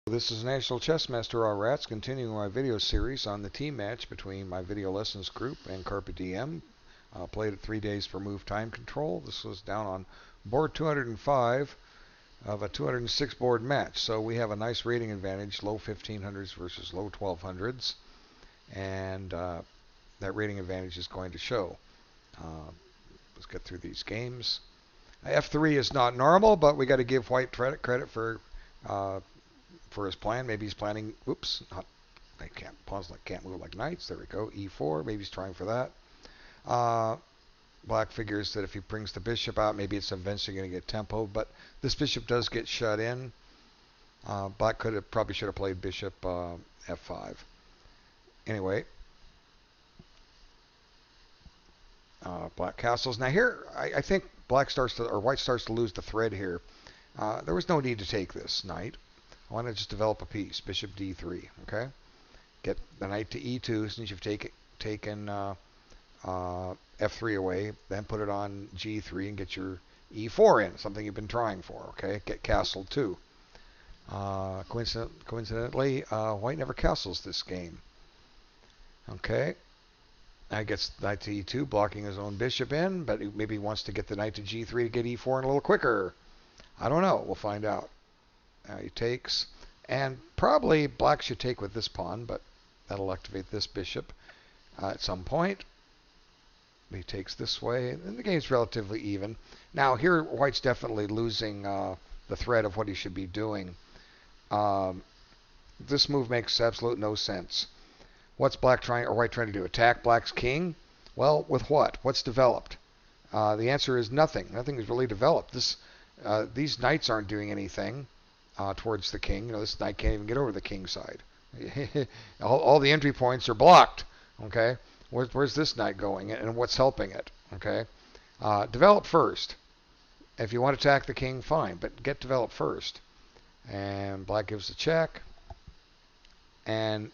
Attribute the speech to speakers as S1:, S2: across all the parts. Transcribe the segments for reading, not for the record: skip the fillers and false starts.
S1: This is National Chess Master R. Rats, continuing my video series on the team match between my video lessons group and CARPE DIEM. Played it 3 days for move time control. This was down on board 205 of a 206 board match. So we have a nice rating advantage, low 1500s versus low 1200s. And that rating advantage is going to show. Let's get through these games. F3 is not normal, but we got to give White credit for his plan. Maybe he's planning, oops, they can't move like knights. There we go, E4, maybe he's trying for that. Black figures that if he brings the bishop out, maybe it's eventually going to get tempoed, but this bishop does get shut in. Black probably should have played bishop F5. Anyway, Black castles. Now here, I think White starts to lose the thread here. There was no need to take this knight. I want to just develop a piece, bishop d3, okay? Get the knight to e2 since you've taken f3 away, then put it on g3 and get your e4 in, something you've been trying for, okay? Get castle 2. Coincidentally, White never castles this game. Okay. Now he gets knight to e2, blocking his own bishop in, but maybe he wants to get the knight to g3 to get e4 in a little quicker. I don't know. We'll find out. He takes, and probably Black should take with this pawn, but that'll activate this bishop at some point. He takes this way, and the game's relatively even. Now here, White's definitely losing the thread of what he should be doing. This move makes absolute no sense. What's White trying to do? Attack Black's king? Well, with what? What's developed? The answer is nothing. Nothing is really developed. These knights aren't doing anything towards the king. This knight can't even get over the king's side. all the entry points are blocked. Okay, where's this knight going, and what's helping it? Okay, develop first. If you want to attack the king, fine, but get developed first. And Black gives a check, and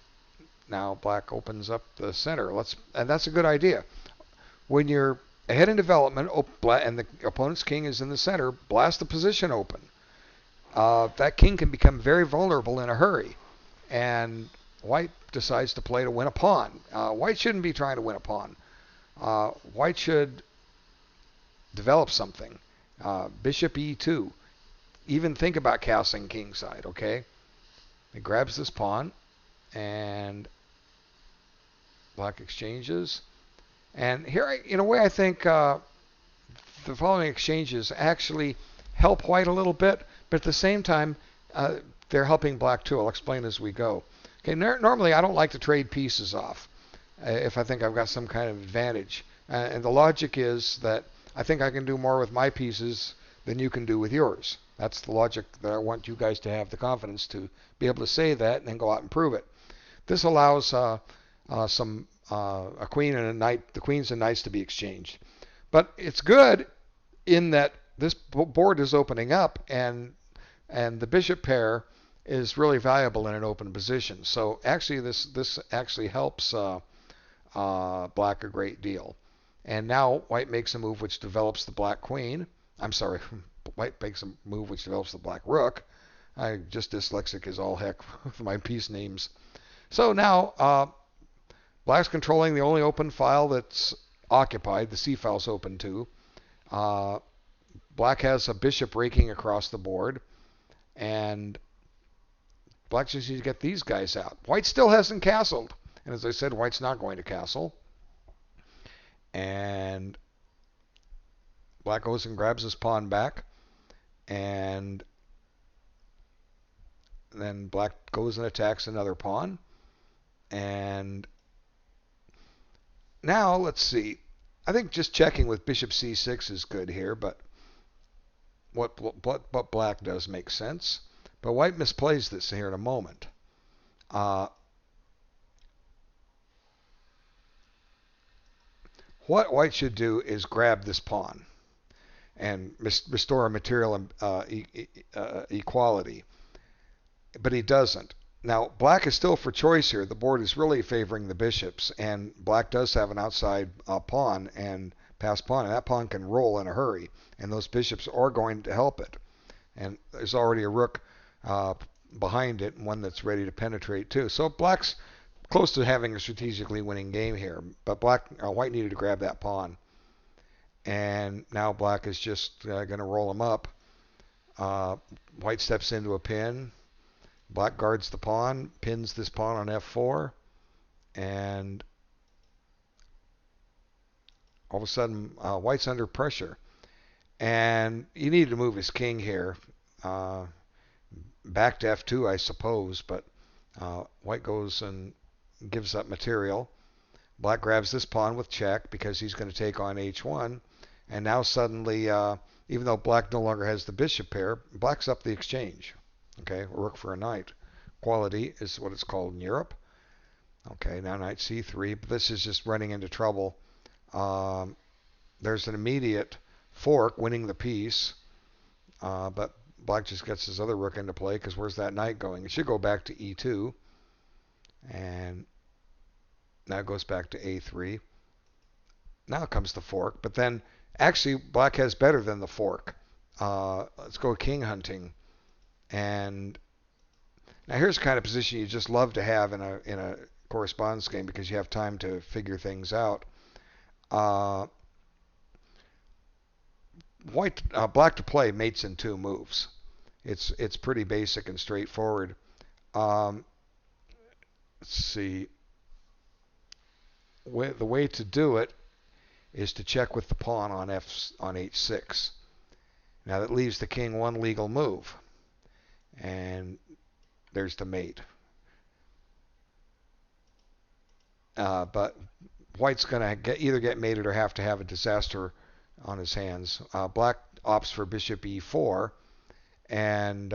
S1: now Black opens up the center. And that's a good idea. When you're ahead in development, and the opponent's king is in the center, blast the position open. That king can become very vulnerable in a hurry. And White decides to play to win a pawn. White shouldn't be trying to win a pawn. White should develop something. Bishop e2. Even think about castling kingside, okay? He grabs this pawn, and Black exchanges. And here, in a way, I think the following exchanges actually help White a little bit, but at the same time, they're helping Black too. I'll explain as we go. Okay, normally I don't like to trade pieces off if I think I've got some kind of advantage. And the logic is that I think I can do more with my pieces than you can do with yours. That's the logic that I want you guys to have the confidence to be able to say that and then go out and prove it. This allows a queen and a knight, the queens and knights, to be exchanged. But it's good in that this board is opening up, and the bishop pair is really valuable in an open position. So actually, this actually helps Black a great deal. And now White makes a move which develops the Black queen. I'm sorry, White makes a move which develops the Black rook. I just dyslexic as all heck with my piece names. So now Black's controlling the only open file that's occupied. The C file's open too. Black has a bishop raking across the board, and Black just needs to get these guys out. White still hasn't castled, and as I said, White's not going to castle. And Black goes and grabs his pawn back, and then Black goes and attacks another pawn. And now let's see. I think just checking with bishop c6 is good here, but what Black does make sense. But White misplays this here in a moment. What White should do is grab this pawn and restore a material equality. But he doesn't. Now, Black is still for choice here. The board is really favoring the bishops, and Black does have an outside pawn and pass pawn, and that pawn can roll in a hurry, and those bishops are going to help it. And there's already a rook behind it, and one that's ready to penetrate too. So black's close to having a strategically winning game here, but white needed to grab that pawn, and now black is just going to roll him up. White steps into a pin. Black guards the pawn, pins this pawn on f4, and all of a sudden white's under pressure. And he needed to move his king here. Back to f2, I suppose, but white goes and gives up material. Black grabs this pawn with check because he's going to take on h1. And now suddenly, even though black no longer has the bishop pair, black's up the exchange. Okay, rook for a knight. Quality is what it's called in Europe. Okay, now knight c3, but this is just running into trouble. There's an immediate fork winning the piece, but black just gets his other rook into play because where's that knight going? It should go back to e2, and now it goes back to a3. Now comes the fork, but then actually black has better than the fork. Let's go king hunting, and now here's the kind of position you just love to have in a correspondence game because you have time to figure things out. Black to play mates in 2 moves. It's pretty basic and straightforward. Let's see. The way to do it is to check with the pawn on h6. Now that leaves the king 1 legal move, and there's the mate. But white's going to either get mated or have to have a disaster on his hands. Black opts for bishop e4, and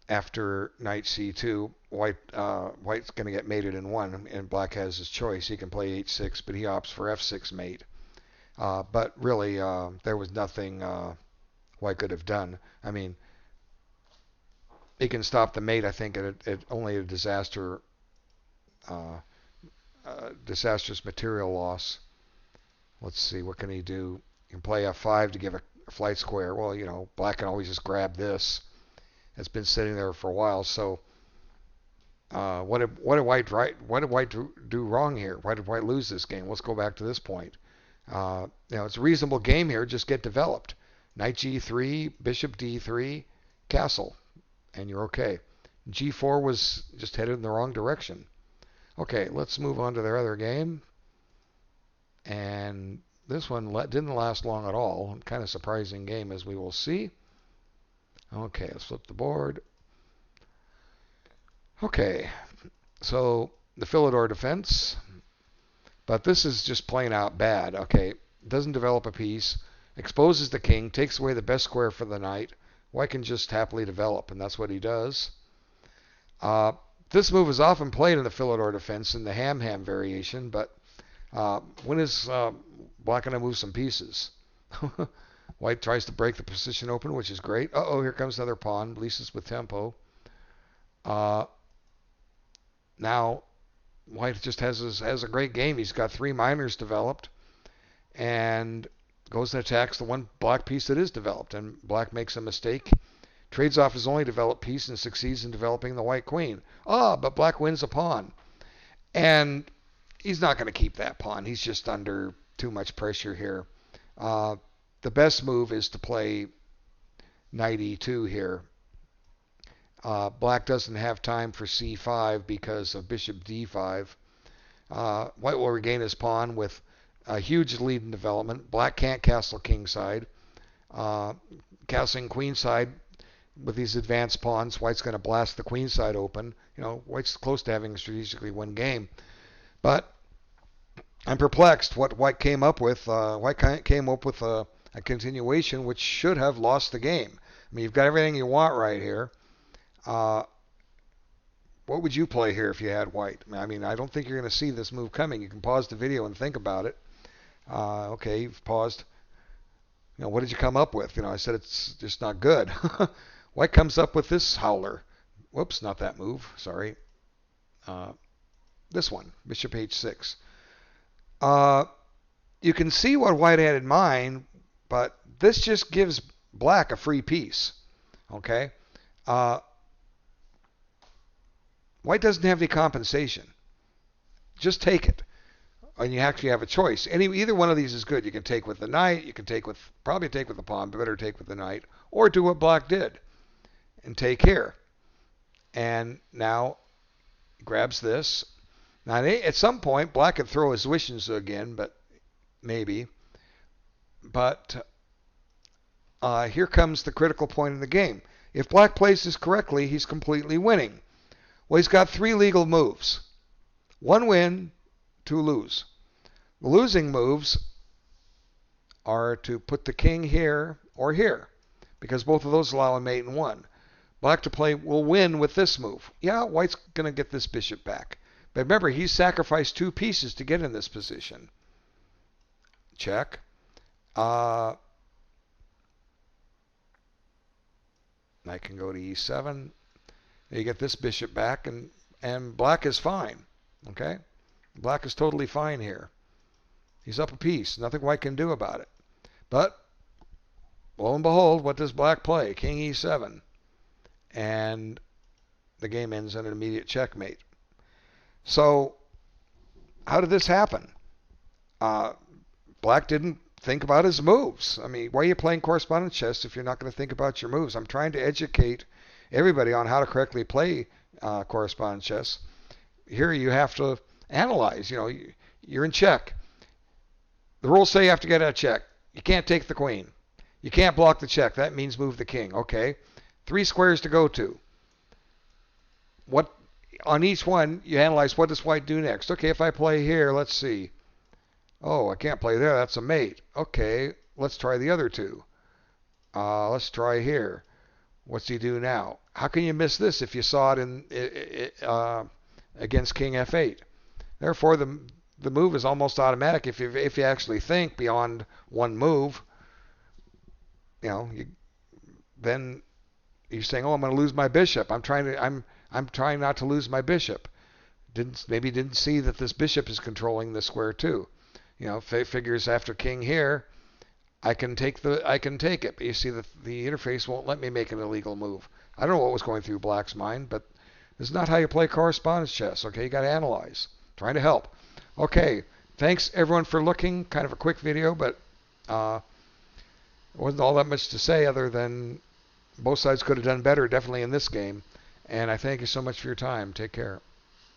S1: after knight c2, white's going to get mated in 1, and black has his choice. He can play h6, but he opts for f6 mate. But really, there was nothing white could have done. I mean, he can stop the mate, I think, at only a disastrous material loss. Let's see, what can he do? He can play f5 to give a flight square. Well, you know, black can always just grab this. It's been sitting there for a while. So, what did white do wrong here? Why did white lose this game? Let's go back to this point. It's a reasonable game here. Just get developed. Knight g3, bishop d3, castle, and you're okay. g4 was just headed in the wrong direction. Okay, let's move on to their other game. And this one didn't last long at all. Kind of surprising game, as we will see. Okay, let's flip the board. Okay, so the Philidor defense. But this is just plain out bad. Okay, doesn't develop a piece, exposes the king, takes away the best square for the knight. White can just happily develop, and that's what he does. This move is often played in the Philidor defense in the ham-ham variation, but when is black going to move some pieces? White tries to break the position open, which is great. Uh-oh, here comes another pawn. At least it's with tempo. Now, white just has a great game. He's got 3 minors developed and goes and attacks the one black piece that is developed. And black makes a mistake, trades off his only developed piece, and succeeds in developing the white queen. But black wins a pawn. And he's not going to keep that pawn. He's just under too much pressure here. The best move is to play knight e2 here. Black doesn't have time for c5 because of bishop d5. White will regain his pawn with a huge lead in development. Black can't castle kingside. Castling queenside with these advanced pawns, white's going to blast the queenside open. You know, white's close to having a strategically win game. But I'm perplexed what white came up with. White came up with a continuation which should have lost the game. I mean, you've got everything you want right here. What would you play here if you had white? I mean, I don't think you're going to see this move coming. You can pause the video and think about it. Okay, you've paused. You know, what did you come up with? You know, I said it's just not good. White comes up with this howler. Whoops, not that move. Sorry. This one, bishop h6. You can see what white had in mind, but this just gives black a free piece. Okay? Uh, White doesn't have any compensation. Just take it. And you actually have a choice. Either one of these is good. You can take with the knight. You can probably take with the pawn, but better take with the knight. Or do what black did and take here. And now grabs this. Now at some point, black could throw his wishes again, but maybe. But here comes the critical point in the game. If black plays this correctly, he's completely winning. Well, he's got 3 legal moves. 1 win, 2 lose. The losing moves are to put the king here or here, because both of those allow a mate in 1. Black to play will win with this move. Yeah, white's going to get this bishop back. But remember, he's sacrificed 2 pieces to get in this position. Check. Knight can go to e7. You get this bishop back, and black is fine. Okay? Black is totally fine here. He's up a piece. Nothing white can do about it. But, lo and behold, what does black play? King e7. And the game ends in an immediate checkmate. So, how did this happen? Black didn't think about his moves. I mean, why are you playing correspondence chess if you're not going to think about your moves? I'm trying to educate everybody on how to correctly play correspondence chess. Here you have to analyze. You're in check. The rules say you have to get out of check. You can't take the queen. You can't block the check. That means move the king. Okay. 3 squares to go to. On each one, you analyze what does white do next. Okay, if I play here, let's see. Oh, I can't play there. That's a mate. Okay, let's try the other 2. Let's try here. What's he do now? How can you miss this if you saw it against king f8? Therefore, the move is almost automatic if you actually think beyond one move. Then you're saying, "Oh, I'm going to lose my bishop. I'm trying not to lose my bishop." Maybe didn't see that this bishop is controlling the square too. Figures after king here, I can take it. But you see the interface won't let me make an illegal move. I don't know what was going through black's mind, but this is not how you play correspondence chess. Okay, you got to analyze. Trying to help. Okay, thanks everyone for looking. Kind of a quick video, but there wasn't all that much to say other than both sides could have done better, definitely in this game. And I thank you so much for your time. Take care.